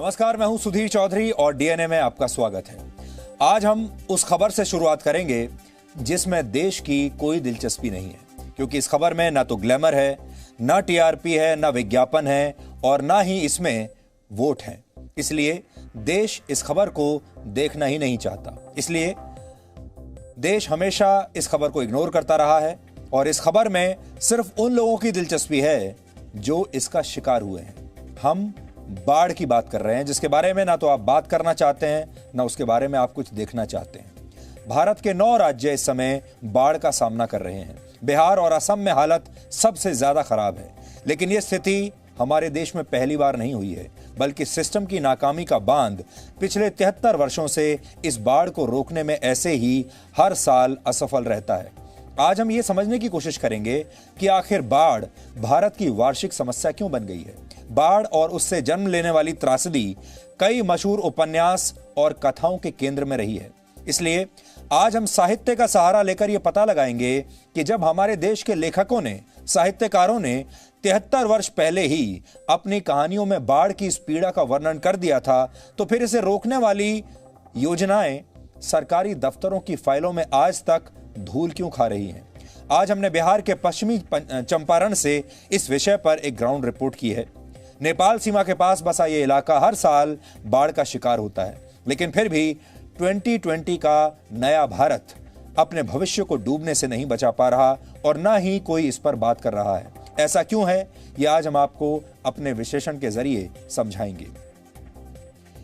नमस्कार, मैं हूं सुधीर चौधरी और डीएनए में आपका स्वागत है। आज हम उस खबर से शुरुआत करेंगे जिसमें देश की कोई दिलचस्पी नहीं है, क्योंकि इस खबर में ना तो ग्लैमर है, ना टीआरपी है, ना विज्ञापन है और ना ही इसमें वोट है। इसलिए देश इस खबर को देखना ही नहीं चाहता। इसलिए देश हमेशा इस खबर को इग्नोर करता रहा है और इस खबर में सिर्फ उन लोगों की दिलचस्पी है जो इसका शिकार हुए हैं। हम बाढ़ की बात कर रहे हैं, जिसके बारे में ना तो आप बात करना चाहते हैं, ना उसके बारे में आप कुछ देखना चाहते हैं। भारत के 9 राज्य इस समय बाढ़ का सामना कर रहे हैं। बिहार और असम में हालत सबसे ज्यादा खराब है। लेकिन यह स्थिति हमारे देश में पहली बार नहीं हुई है, बल्कि सिस्टम की नाकामी का बांध पिछले 73 वर्षों से इस बाढ़ को रोकने में ऐसे ही हर साल असफल रहता है। आज हम ये समझने की कोशिश करेंगे कि आखिर बाढ़ भारत की वार्षिक समस्या क्यों बन गई है। बाढ़ और उससे जन्म लेने वाली त्रासदी कई मशहूर उपन्यास और कथाओं के केंद्र में रही है। इसलिए आज हम साहित्य का सहारा लेकर यह पता लगाएंगे कि जब हमारे देश के लेखकों ने, साहित्यकारों ने 73 वर्ष पहले ही अपनी कहानियों में बाढ़ की इस पीड़ा का वर्णन कर दिया था, तो फिर इसे रोकने वाली योजनाएं सरकारी दफ्तरों की फाइलों में आज तक धूल क्यों खा रही हैं। आज हमने बिहार के पश्चिमी चंपारण से इस विषय पर एक ग्राउंड रिपोर्ट की है। नेपाल सीमा के पास बसा ये इलाका हर साल बाढ़ का शिकार होता है, लेकिन फिर भी 2020 का नया भारत अपने भविष्य को डूबने से नहीं बचा पा रहा और ना ही कोई इस पर बात कर रहा है। ऐसा क्यों है, ये आज हम आपको अपने विश्लेषण के जरिए समझाएंगे।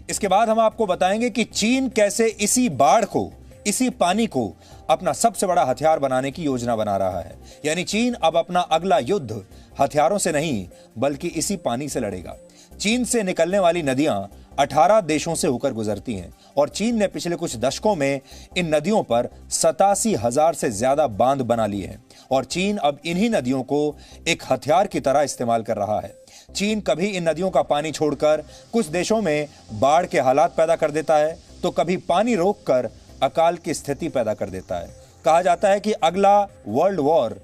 इसके बाद हम आपको बताएंगे कि चीन कैसे इसी बाढ़ को, इसी पानी को अपना सबसे बड़ा हथियार बनाने की योजना बना रहा है। यानी चीन अब अपना अगला युद्ध हथियारों से नहीं, बल्कि इसी पानी से लड़ेगा। चीन से निकलने वाली नदियां 18 देशों से होकर गुजरती हैं और चीन ने पिछले कुछ दशकों में इन नदियों पर 87,000 से ज्यादा बांध बना लिए हैं और चीन अब इन्हीं नदियों को एक हथियार की तरह इस्तेमाल कर रहा है। चीन कभी इन नदियों का पानी छोड़कर कुछ देशों में बाढ़ के हालात पैदा कर देता है, तो कभी पानी रोककर अकाल की स्थिति पैदा कर देता है। कहा जाता है कि अगला वर्ल्ड वॉर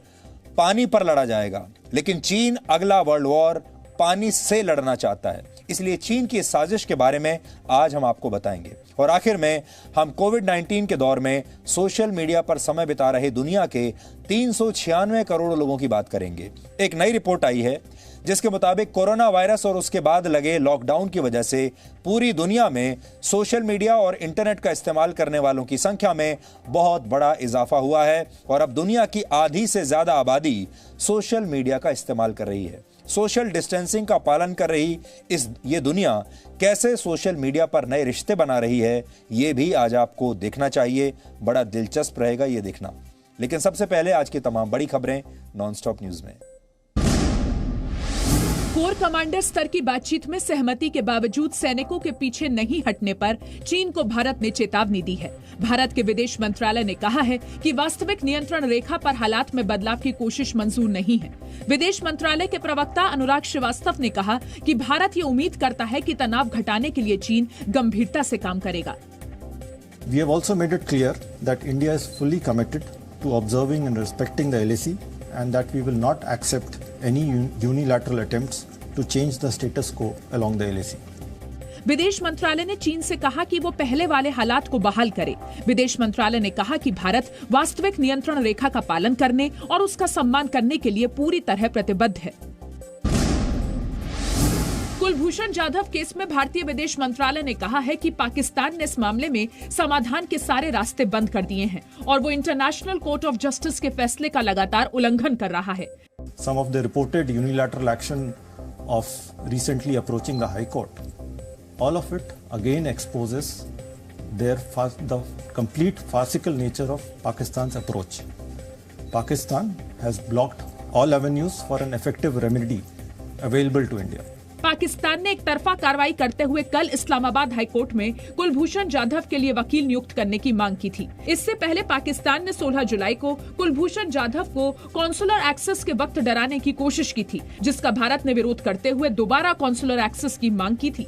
पानी पर लड़ा जाएगा, लेकिन चीन अगला वर्ल्ड वॉर पानी से लड़ना चाहता है। इसलिए चीन की इस साजिश के बारे में आज हम आपको बताएंगे। और आखिर में हम कोविड-19 के दौर में सोशल मीडिया पर समय बिता रहे दुनिया के 396 करोड़ लोगों की बात करेंगे। एक नई रिपोर्ट आई है जिसके मुताबिक कोरोना वायरस और उसके बाद लगे लॉकडाउन की वजह से पूरी दुनिया में सोशल मीडिया और इंटरनेट का इस्तेमाल करने वालों की संख्या में बहुत बड़ा इजाफा हुआ है और अब दुनिया की आधी से ज्यादा आबादी सोशल मीडिया का इस्तेमाल कर रही है। सोशल डिस्टेंसिंग का पालन कर रही ये दुनिया कैसे सोशल मीडिया पर नए रिश्ते बना रही है, ये भी आज आपको देखना चाहिए। बड़ा दिलचस्प रहेगा ये देखना। लेकिन सबसे पहले आज की तमाम बड़ी खबरें नॉनस्टॉप न्यूज में। कोर कमांडर स्तर की बातचीत में सहमति के बावजूद सैनिकों के पीछे नहीं हटने पर चीन को भारत ने चेतावनी दी है। भारत के विदेश मंत्रालय ने कहा है कि वास्तविक नियंत्रण रेखा पर हालात में बदलाव की कोशिश मंजूर नहीं है। विदेश मंत्रालय के प्रवक्ता अनुराग श्रीवास्तव ने कहा कि भारत ये उम्मीद करता है कि तनाव घटाने के लिए चीन गंभीरता से काम करेगा। We have also made it clear that India is fully committed to observing and respecting the LAC and that we will not accept any unilateral attempts to change the status quo along the LAC. विदेश मंत्रालय ने चीन से कहा कि वो पहले वाले हालात को बहाल करे। विदेश मंत्रालय ने कहा कि भारत वास्तविक नियंत्रण रेखा का पालन करने और उसका सम्मान करने के लिए पूरी तरह प्रतिबद्ध है। कुलभूषण जाधव केस में भारतीय विदेश मंत्रालय ने कहा है कि पाकिस्तान ने इस मामले में समाधान के सारे रास्ते बंद कर दिए हैं और वो इंटरनेशनल कोर्ट ऑफ जस्टिस के फैसले का लगातार उल्लंघन कर रहा है। Some of the reported unilateral action of recently approaching the High Court, all of it again exposes the complete farcical nature of Pakistan's approach. Pakistan has blocked all avenues for an effective remedy available to India. Pakistan ने एक तरफा कार्रवाई करते हुए कल Islamabad high court में कुलभूषण जाधव के लिए वकील नियुक्त करने की मांग की थी। इससे पहले पाकिस्तान ने 16 जुलाई को कुलभूषण जाधव को कॉन्सुलर एक्सेस के वक्त डराने की कोशिश की थी, जिसका भारत ने विरोध करते हुए दोबारा कॉन्सुलर एक्सेस की मांग की थी।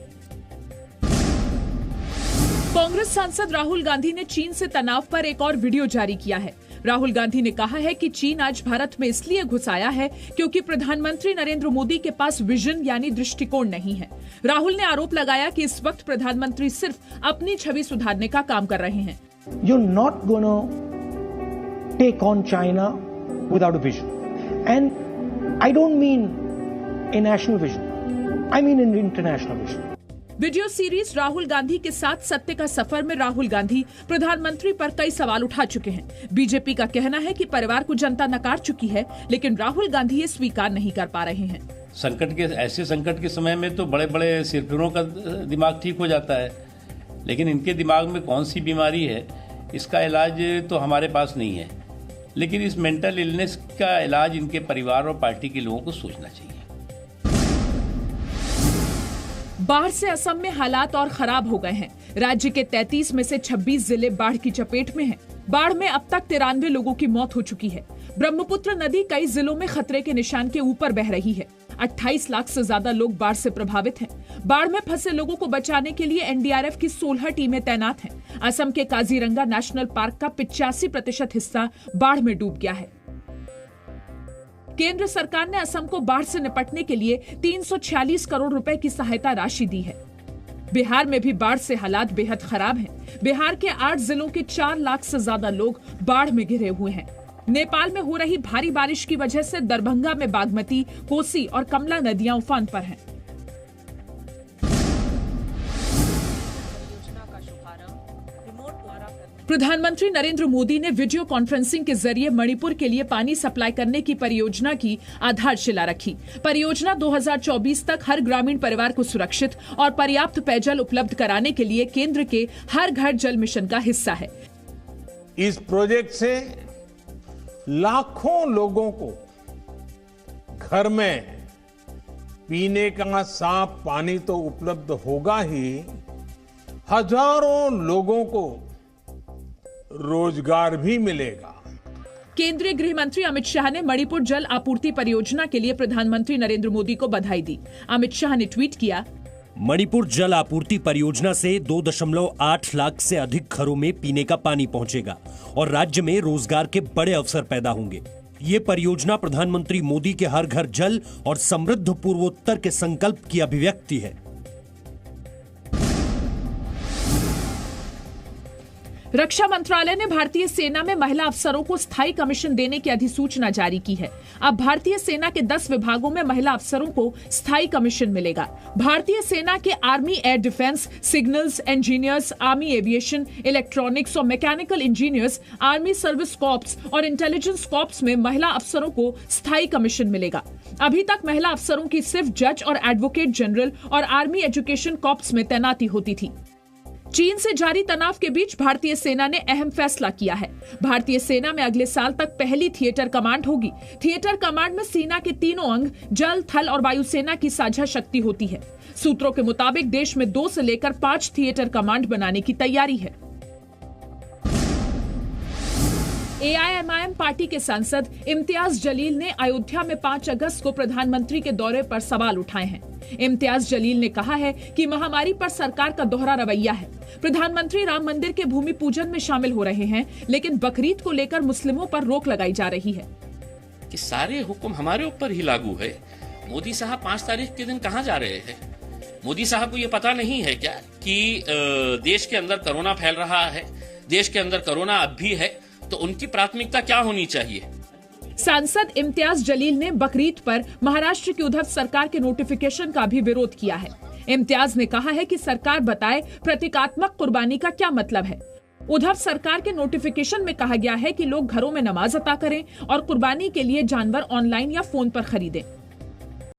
कांग्रेस सांसद राहुल गांधी ने चीन से तनाव पर एक और वीडियो जारी किया है। राहुल गांधी ने कहा है कि चीन आज भारत में इसलिए घुस आया है क्योंकि प्रधानमंत्री नरेंद्र मोदी के पास विजन यानी दृष्टिकोण नहीं है। राहुल ने आरोप लगाया कि इस वक्त प्रधानमंत्री सिर्फ अपनी छवि सुधारने का काम कर रहे हैं। You're not going to take on China without a vision. And I don't mean a national vision. I mean an international vision. Video series Rahul Gandhi के साथ सत्य का सफर में राहुल गांधी प्रधानमंत्री पर कई सवाल उठा चुके हैं। बीजेपी का कहना है कि परिवार को जनता नकार चुकी है, लेकिन राहुल गांधी ये स्वीकार नहीं कर पा रहे हैं। ऐसे संकट के समय में तो बड़े बड़े सिरफिरों का दिमाग ठीक हो जाता है, लेकिन इनके दिमाग में कौन सी बीमारी है इसका इलाज तो हमारे पास नहीं है। लेकिन इस मेंटल इलनेस का इलाज इनके परिवार और पार्टी के लोगों को सोचना चाहिए। बाढ़ से असम में हालात और खराब हो गए हैं। राज्य के 33 में से 26 जिले बाढ़ की चपेट में हैं। बाढ़ में अब तक 93 लोगों की मौत हो चुकी है। ब्रह्मपुत्र नदी कई जिलों में खतरे के निशान के ऊपर बह रही है। 28 लाख से ज्यादा लोग बाढ़ से प्रभावित हैं। बाढ़ में फंसे लोगों को बचाने के लिए एनडीआरएफ की 16 टीमें तैनात हैं। असम के काजीरंगा नेशनल पार्क का 85% हिस्सा बाढ़ में डूब गया है। केंद्र सरकार ने असम को बाढ़ से निपटने के लिए 346 करोड़ रुपए की सहायता राशि दी है। बिहार में भी बाढ़ से हालात बेहद खराब हैं। बिहार के 8 जिलों के 4 लाख से ज्यादा लोग बाढ़ में घिरे हुए हैं। नेपाल में हो रही भारी बारिश की वजह से दरभंगा में बागमती, कोसी और कमला नदियां उफान पर हैं। प्रधानमंत्री नरेंद्र मोदी ने वीडियो कॉन्फ्रेंसिंग के जरिए मणिपुर के लिए पानी सप्लाई करने की परियोजना की आधारशिला रखी। परियोजना 2024 तक हर ग्रामीण परिवार को सुरक्षित और पर्याप्त पेयजल उपलब्ध कराने के लिए केंद्र के हर घर जल मिशन का हिस्सा है। इस प्रोजेक्ट से लाखों लोगों को घर में पीने का साफ पानी तो उपलब्ध होगा ही, हजारों लोगों को रोजगार भी मिलेगा। केंद्रीय गृह मंत्री अमित शाह ने मणिपुर जल आपूर्ति परियोजना के लिए प्रधानमंत्री नरेंद्र मोदी को बधाई दी। अमित शाह ने ट्वीट किया, मणिपुर जल आपूर्ति परियोजना से 2.8 लाख से अधिक घरों में पीने का पानी पहुंचेगा और राज्य में रोजगार के बड़े अवसर पैदा होंगे। ये परियोजना प्रधानमंत्री मोदी के हर घर जल और समृद्ध पूर्वोत्तर के संकल्प की अभिव्यक्ति है। रक्षा मंत्रालय ने भारतीय सेना में महिला अफसरों को स्थायी कमीशन देने की अधिसूचना जारी की है। अब भारतीय सेना के 10 विभागों में महिला अफसरों को स्थायी कमीशन मिलेगा। भारतीय सेना के army air defence, signals engineers, army aviation, electronics और mechanical engineers, army service corps और इंटेलिजेंस कॉर्प्स में महिला अफसरों को स्थायी कमीशन मिलेगा। अभी तक महिला अफसरों की सिर्फ जज और एडवोकेट जनरल और आर्मी एजुकेशन कॉर्प्स में तैनाती होती थी। चीन से जारी तनाव के बीच भारतीय सेना ने अहम फैसला किया है। भारतीय सेना में अगले साल तक पहली थिएटर कमांड होगी। थिएटर कमांड में सेना के तीनों अंग जल, थल और वायुसेना की साझा शक्ति होती है। सूत्रों के मुताबिक देश में 2 से लेकर 5 थिएटर कमांड बनाने की तैयारी है। AIMIM पार्टी के सांसद इम्तियाज जलील ने अयोध्या में 5 अगस्त को प्रधानमंत्री के दौरे पर सवाल उठाए हैं। इम्तियाज जलील ने कहा है कि महामारी पर सरकार का दोहरा रवैया है। प्रधानमंत्री राम मंदिर के भूमि पूजन में शामिल हो रहे हैं, लेकिन बकरीद को लेकर मुस्लिमों पर रोक लगाई जा रही है। कि सारे हुक्म हमारे ऊपर ही लागू है। मोदी साहब 5 तारीख के दिन कहाँ जा रहे हैं? मोदी साहब को ये पता नहीं है क्या कि देश के अंदर कोरोना फैल रहा है, देश के अंदर कोरोना अब भी है, तो उनकी प्राथमिकता क्या होनी चाहिए? सांसद इम्तियाज जलील ने बकरीद पर महाराष्ट्र की उद्धव सरकार के नोटिफिकेशन का भी विरोध किया है। इम्तियाज ने कहा है कि सरकार बताए प्रतीकात्मक कुर्बानी का क्या मतलब है। उद्धव सरकार के नोटिफिकेशन में कहा गया है कि लोग घरों में नमाज अता करें और कुर्बानी के लिए जानवर ऑनलाइन या फोन पर खरीदें।